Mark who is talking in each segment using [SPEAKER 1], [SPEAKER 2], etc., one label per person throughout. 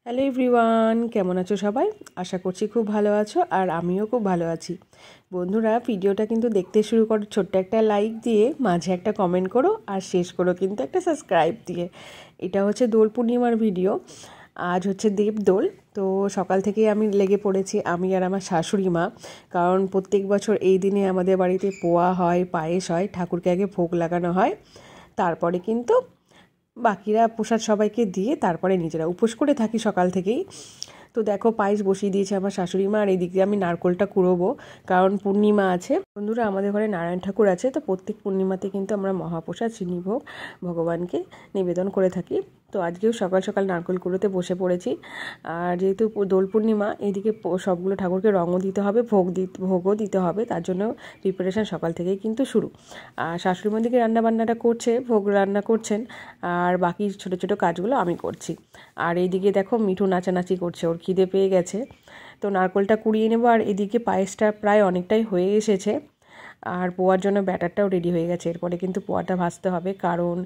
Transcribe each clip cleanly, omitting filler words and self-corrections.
[SPEAKER 1] Hello everyone, কেমন আছো সবাই? আশা করছি খুব ভালো আছো, আর আমিও খুব ভালো আছি। বন্ধুরা, ভিডিওটা কিন্তু দেখতে শুরু করো ছোট্ট একটা লাইক দিয়ে, মাঝে একটা কমেন্ট করো, আর শেষ করো কিন্তু একটা সাবস্ক্রাইব দিয়ে। এটা হচ্ছে দোল পূর্ণিমার ভিডিও। আজ হচ্ছে দেবদোল। তো সকাল থেকেই আমি লেগে পড়েছি, আমি আর আমার শাশুড়ি মা। কারণ প্রত্যেক বছর এই দিনে আমাদের বাড়িতে পোয়া হয়, পায়েস হয়, ঠাকুরকে আগে ভোগ লাগানো হয়, তারপরে কিন্তু বাকিরা প্রসাদ সবাইকে দিয়ে তারপরে নিজেরা উপোস করে থাকি সকাল থেকেই। তো দেখো, পায়েস বসিয়ে দিয়েছে আমার শাশুড়ি মা, আর এইদিকে আমি নারকোলটা কুড়োবো, কারণ পূর্ণিমা আছে। বন্ধুরা, আমাদের ঘরে নারায়ণ ঠাকুর আছে, তো প্রত্যেক পূর্ণিমাতে কিন্তু আমরা মহাপ্রসাদ চিনিভোগ ভগবানকে নিবেদন করে থাকি। তো আজকেও সকাল সকাল নারকেল কুড়োতে বসে পড়েছি। আর যেহেতু দোল পূর্ণিমা, এইদিকে সবগুলো ঠাকুরকে রঙও দিতে হবে, ভোগও দিতে হবে, তার জন্য প্রিপারেশান সকাল থেকেই কিন্তু শুরু। আর শাশুড়ি মা দিকে রান্নাবান্নাটা করছে, ভোগ রান্না করছেন, আর বাকি ছোটো ছোটো কাজগুলো আমি করছি। আর এইদিকে দেখো, মিঠু নাচানাচি করছে, ওর খিদে পেয়ে গেছে। তো নারকেলটা কুড়িয়ে নেবো, আর এদিকে পায়েসটা প্রায় অনেকটাই হয়ে এসেছে, আর পোয়ার জন্য ব্যাটারটাও রেডি হয়ে গেছে। এরপরে কিন্তু পোয়াটা ভাজতে হবে, কারণ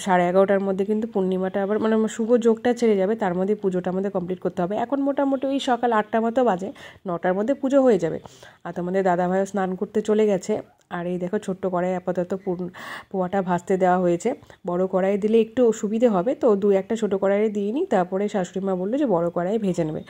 [SPEAKER 1] 11:30টার মধ্যে কিন্তু পূর্ণিমাটা আবার শুভ যোগটা ছেড়ে যাবে, তার মধ্যে পুজোটা আমাদের কমপ্লিট করতে হবে। এখন মোটামুটি ওই সকাল 8টা মতো বাজে, 9টার মধ্যে পুজো হয়ে যাবে। আর তোমাদের দাদাভাইও স্নান করতে চলে গেছে। আর এই দেখো, ছোট্ট কড়াই আপাতত পোয়াটা ভাজতে দেওয়া হয়েছে। বড় কড়াই দিলে একটু অসুবিধে হবে, তো 2-1টা ছোটো কড়াইয়ে দিয়ে নিই, তারপরে শাশুড়ি মা বললো যে বড় কড়াই ভেজে নেবে।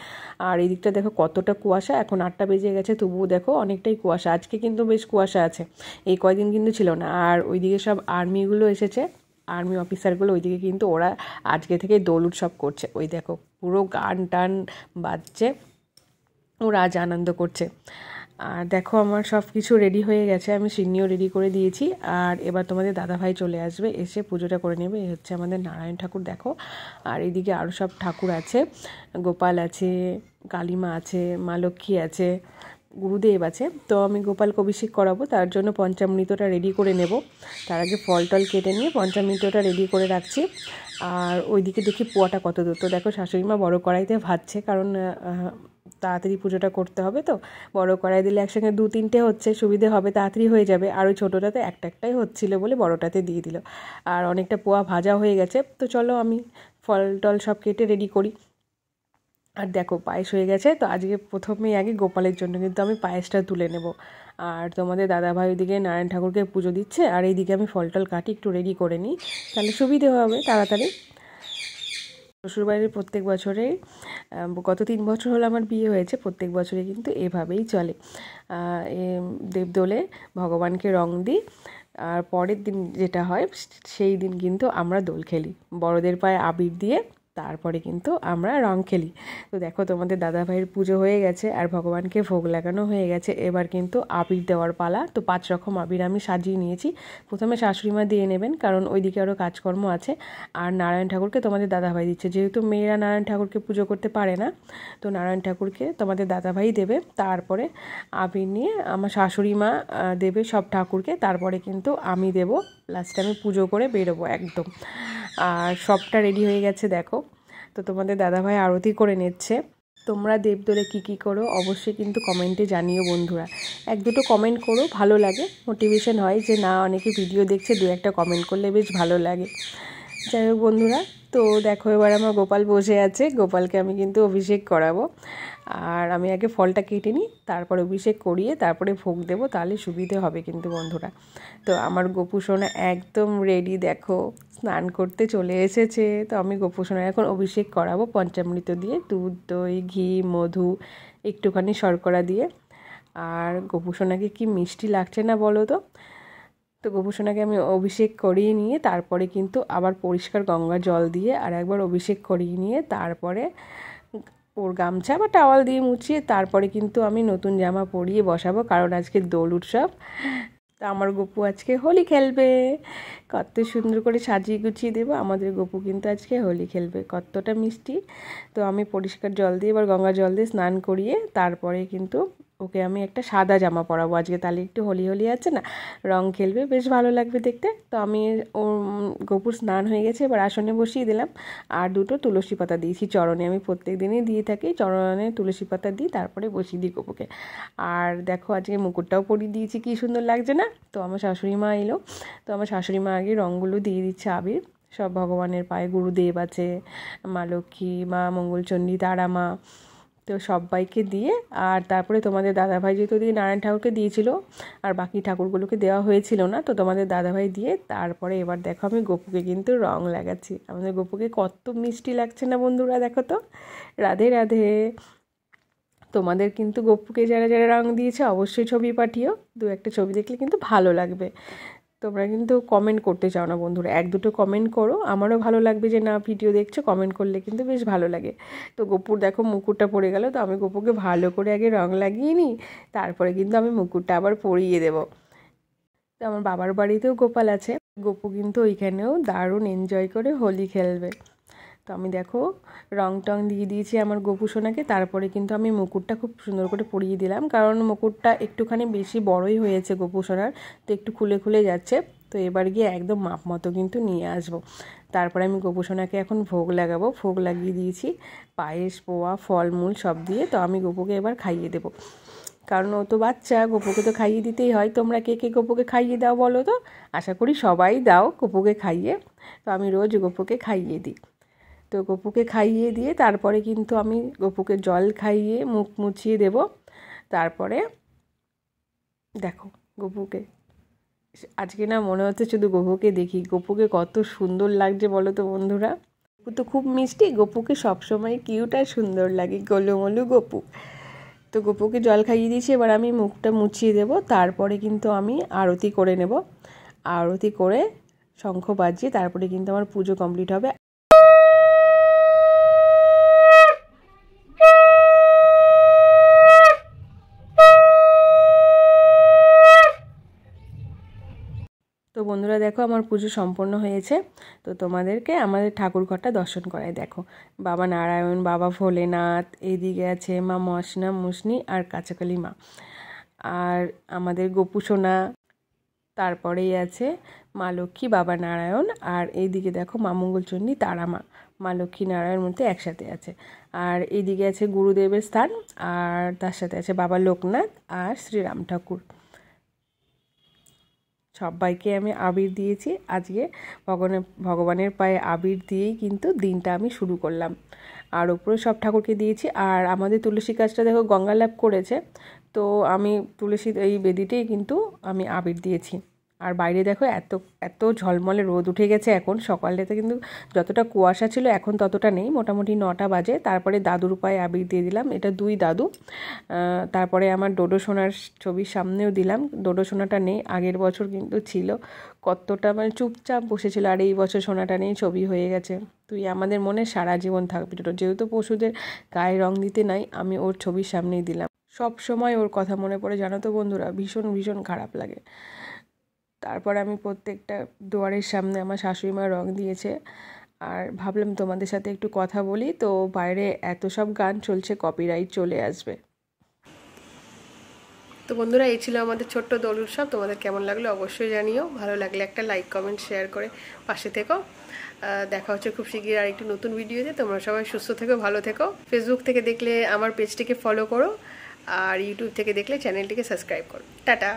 [SPEAKER 1] আর এই দিকটা দেখো কতটা কুয়াশা, এখন 8টা বেজে গেছে, তবুও দেখো অনেকটাই কুয়াশা। আজকে কিন্তু বেশ কুয়াশা আছে, এই কয়দিন কিন্তু ছিল না। আর ওইদিকে সব আর্মিগুলো এসেছে, আর্মি অফিসারগুলো, ওইদিকে কিন্তু ওরা আজকে থেকে দোল উৎসব করছে। ওই দেখো, পুরো গান টান বাজছে, ওরা আজ আনন্দ করছে। আর দেখো, আমার সব কিছু রেডি হয়ে গেছে, আমি সিন্নিও রেডি করে দিয়েছি। আর এবার তোমাদের দাদাভাই চলে আসবে, এসে পুজোটা করে নেবে। এই হচ্ছে আমাদের নারায়ণ ঠাকুর দেখো। আর এদিকে আরও সব ঠাকুর আছে, গোপাল আছে, কালীমা আছে, মা লক্ষ্মী আছে, গুরুদেব আছে। তো আমি গোপালকে অভিষেক করাবো, তার জন্য পঞ্চামৃতটা রেডি করে নেব। তার আগে ফল টল কেটে নিয়ে পঞ্চামৃতটা রেডি করে রাখছি। আর ওইদিকে দেখি পোয়াটা কত দূর। তো দেখো, শাশুড়ি মা বড়ো কড়াইতে ভাজছে, কারণ তাড়াতাড়ি পুজোটা করতে হবে। তো বড় কড়াই দিলে একসঙ্গে 2-3টে হচ্ছে, সুবিধে হবে, তাড়াতাড়ি হয়ে যাবে। আর ওই ছোটোটাতে একটাই হচ্ছিলো বলে বড়টাতে দিয়ে দিল। আর অনেকটা পোয়া ভাজা হয়ে গেছে, তো চলো আমি ফল টল সব কেটে রেডি করি। আর দেখো, পায়েস হয়ে গেছে। তো আজকে প্রথমেই আগে গোপালের জন্য কিন্তু আমি পায়েসটা তুলে নেব। আর তোমাদের দাদাভাই ওইদিকে নারায়ণ ঠাকুরকে পুজো দিচ্ছে, আর এইদিকে আমি ফল টল কাটি, একটু রেডি করে নিই, তাহলে সুবিধে হবে তাড়াতাড়ি। শ্বশুরবাড়ির প্রত্যেক বছরে, গত 3 বছর হলো আমার বিয়ে হয়েছে, প্রত্যেক বছরে কিন্তু এভাবেই চলে। দেবদোলে ভগবানকে রং দিই, আর পরের দিন যেটা হয় সেই দিন কিন্তু আমরা দোল খেলি, বড়দের পায়ে আবির দিয়ে, তারপরে কিন্তু আমরা রং খেলি। তো দেখো, তোমাদের দাদাভাইয়ের পুজো হয়ে গেছে, আর ভগবানকে ভোগ লাগানো হয়ে গেছে। এবার কিন্তু আবির দেওয়ার পালা। তো 5 রকম আবির আমি সাজিয়ে নিয়েছি। প্রথমে শাশুড়ি মা দিয়ে নেবেন, কারণ ওইদিকে আরও কাজকর্ম আছে। আর নারায়ণ ঠাকুরকে তোমাদের দাদাভাই দিচ্ছে, যেহেতু মেয়েরা নারায়ণ ঠাকুরকে পুজো করতে পারে না, তো নারায়ণ ঠাকুরকে তোমাদের দাদাভাই দেবে। তারপরে আবির নিয়ে আমার শাশুড়ি মা দেবে সব ঠাকুরকে, তারপরে কিন্তু আমি দেব। লাস্টে আমি পুজো করে বেরোবো একদম। আর সবটা রেডি হয়ে গেছে দেখো। তো তোমাদের দাদাভাই আরতি করে নিচ্ছে। তোমরা দেবদোলে কী কী করো অবশ্যই কিন্তু কমেন্টে জানিও বন্ধুরা। 1-2টো কমেন্ট করো, ভালো লাগে, মোটিভেশন হয় যে না, অনেকে ভিডিও দেখছে, 2-1টা কমেন্ট করলে বেশ ভালো লাগে। যাই হোক বন্ধুরা, তো দেখো, এবার আমার গোপাল বসে আছে, গোপালকে আমি কিন্তু অভিষেক করাবো। আর আমি আগে ফলটা কেটে নিই, তারপর অভিষেক করিয়ে তারপরে ভোগ দেবো, তাহলে সুবিধে হবে কিন্তু বন্ধুরা। তো আমার গোপু সোনা একদম রেডি, দেখো স্নান করতে চলে এসেছে। তো আমি গোপু সোনার এখন অভিষেক করাবো পঞ্চামৃত দিয়ে, দুধ, দই, ঘি, মধু, একটুখানি শর্করা দিয়ে। আর গোপু সোনাকে কি মিষ্টি লাগছে না বলো তো। তো গোপু সোনাকে আমি অভিষেক করিয়ে নিয়ে তারপরে কিন্তু আবার পরিষ্কার গঙ্গা জল দিয়ে আর একবার অভিষেক করিয়ে নিয়ে তারপরে ওর গামছা বা টাওয়াল দিয়ে মুছিয়ে তারপরে কিন্তু আমি নতুন জামা পরিয়ে বসাবো, কারণ আজকে দোল উৎসব। তা আমার গপু আজকে হোলি খেলবে, কত সুন্দর করে সাজিয়ে গুছিয়ে দেবো। আমাদের গপু কিন্তু আজকে হোলি খেলবে, কতটা মিষ্টি। তো আমি পরিষ্কার জল দিয়ে এবার গঙ্গা জল দিয়ে স্নান করিয়ে তারপরে কিন্তু ওকে আমি একটা সাদা জামা পরাবো আজকে, তাহলে একটু হোলি হোলি আছে না, রং খেলবে, বেশ ভালো লাগবে দেখতে। তো আমি ও গপুর স্নান হয়ে গেছে, এবার আসনে বসিয়ে দিলাম। আর 2টো তুলসী পাতা দিয়েছি চরণে, আমি প্রত্যেক দিনই দিয়ে থাকি, চরণে তুলসী পাতা দিই, তারপরে বসিয়ে দিই গপুকে। আর দেখো, আজকে মুকুটটাও পরিয়ে দিয়েছি, কী সুন্দর লাগছে না। তো আমার শাশুড়ি মা এলো, তো আমার শাশুড়ি মা আগে রঙগুলো দিয়ে দিচ্ছে আবির, সব ভগবানের পায়ে, গুরুদেব আছে, মা লক্ষ্মী, মা মঙ্গলচণ্ডী, তারা মা, তো সবাইকে দিয়ে আর তারপরে তোমাদের দাদাভাই যেহেতু দিয়ে নারায়ণ ঠাকুরকে দিয়েছিল আর বাকি ঠাকুরগুলোকে দেওয়া হয়েছিল না, তো তোমাদের দাদাভাই দিয়ে তারপরে এবার দেখো আমি গপুকে কিন্তু রং লাগাচ্ছি। আমাদের গপুকে কত মিষ্টি লাগছে না বন্ধুরা, দেখো তো। রাধে রাধে। তোমাদের কিন্তু গপুকে যারা যারা রং দিয়েছে অবশ্যই ছবি পাঠিও, দু একটা ছবি দেখলে কিন্তু ভালো লাগবে। তোমরা কিন্তু কমেন্ট করতে চাও না বন্ধুরা, এক দুটো কমেন্ট করো, আমারও ভালো লাগবে যে না ভিডিও দেখছো, কমেন্ট করলে কিন্তু বেশ ভালো লাগে। তো গপুর দেখো মুকুটটা পড়ে গেল, তো আমি গপুকে ভালো করে আগে রং লাগিয়ে নিই, তারপরে কিন্তু আমি মুকুটটা আবার পরিয়ে দেবো। তো আমার বাবার বাড়িতেও গোপাল আছে, গপু কিন্তু ওইখানেও দারুণ এনজয় করে হোলি খেলবে। তো আমি দেখো রং টং দিয়ে দিয়েছি আমার গপু সোনাকে, তারপরে কিন্তু আমি মুকুটটা খুব সুন্দর করে পরিয়ে দিলাম, কারণ মুকুটটা একটুখানি বেশি বড়ই হয়েছে গপু সোনার, তো একটু খুলে খুলে যাচ্ছে। তো এবার গিয়ে একদম মাপ মতো কিন্তু নিয়ে আসবো। তারপরে আমি গপু সোনাকে এখন ভোগ লাগাবো, ভোগ লাগিয়ে দিয়েছি পায়েস, পোয়া, ফলমূল সব দিয়ে। তো আমি গপুকে এবার খাইয়ে দেবো, কারণ ও তো বাচ্চা, গপুকে তো খাইয়ে দিতেই হয়। তোমরা কে কে গপুকে খাইয়ে দাও বলো তো? আশা করি সবাই দাও গপুকে খাইয়ে। তো আমি রোজ গপুকে খাইয়ে দিই। তো গপুকে খাইয়ে দিয়ে তারপরে কিন্তু আমি গপুকে জল খাইয়ে মুখ মুছিয়ে দেব। তারপরে দেখো গপুকে আজকে না মনে হচ্ছে শুধু গপুকে দেখি, গপুকে কত সুন্দর লাগছে বলো তো বন্ধুরা। গপু তো খুব মিষ্টি, গপুকে সবসময় কিউট আর সুন্দর লাগে, গোলুমলু গপু। তো গপুকে জল খাইয়ে দিয়েছি, এবার আমি মুখটা মুছিয়ে দেব। তারপরে কিন্তু আমি আরতি করে নেব, আরতি করে শঙ্খ বাজিয়ে তারপরে কিন্তু আমার পুজো কমপ্লিট হবে। তো বন্ধুরা দেখো আমার পুজো সম্পন্ন হয়েছে। তো তোমাদেরকে আমাদের ঠাকুর ঘরটা দর্শন করায়। দেখো বাবা নারায়ণ, বাবা ভোলেনাথ, এইদিকে আছে মা মশনা মুসনি আর কাঁচাকালি মা, আর আমাদের গপু সোনা, তারপরেই আছে মা লক্ষ্মী, বাবা নারায়ণ, আর এইদিকে দেখো মা মঙ্গলচণ্ডী, তারা মা, মা লক্ষ্মী নারায়ণ মূর্তি একসাথে আছে। আর এইদিকে আছে গুরুদেবের স্থান, আর তার সাথে আছে বাবা লোকনাথ আর শ্রীরাম ঠাকুর। সবাইকে আমি আবির দিয়েছি আজকে, ভগবানের পায়ে আবির দিয়েই কিন্তু দিনটা আমি শুরু করলাম। আর ওপরে সব ঠাকুরকে দিয়েছি। আর আমাদের তুলসী গাছটা দেখো গঙ্গা লাভ করেছে, তো আমি তুলসী এই বেদিতেই কিন্তু আমি আবির দিয়েছি। আর বাইরে দেখো এত এত ঝলমলে রোদ উঠে গেছে এখন, সকালেতে কিন্তু যতটা কুয়াশা ছিল এখন ততটা নেই, মোটামুটি 9টা বাজে। তারপরে দাদুর পায়ে আবির দিয়ে দিলাম, এটা 2 দাদু। তারপরে আমার ডোডো সোনার ছবির সামনেও দিলাম, ডোডো সোনাটা নেই, আগের বছর কিন্তু ছিল, কতটা মানে চুপচাপ বসেছিল, আর এই বছর সোনাটা নেই, ছবি হয়ে গেছে। তুই আমাদের মনে সারা জীবন থাকবি ডোডো। যেহেতু পশুদের গায়ে রং দিতে নাই, আমি ওর ছবির সামনেই দিলাম। সব সময় ওর কথা মনে পড়ে জানো তো বন্ধুরা, ভীষণ ভীষণ খারাপ লাগে। তারপর আমি প্রত্যেকটা দুয়ারের সামনে আমার শাশুড়ি মা রং দিয়েছে। আর ভাবলাম তোমাদের সাথে একটু কথা বলি, তো বাইরে এত সব গান চলছে, কপিরাইট চলে আসবে। তো বন্ধুরা এই ছিল আমাদের ছোট্ট দোল উৎসব। তোমাদের কেমন লাগলো অবশ্যই জানিও, ভালো লাগলে একটা লাইক কমেন্ট শেয়ার করে পাশে থেকো। দেখা হচ্ছে খুব শিগগির আর একটি নতুন ভিডিওতে। তোমরা সবাই সুস্থ থেকো, ভালো থেকো। ফেসবুক থেকে দেখলে আমার পেজটিকে ফলো করো, আর ইউটিউব থেকে দেখলে চ্যানেলটিকে সাবস্ক্রাইব করো। টাটা।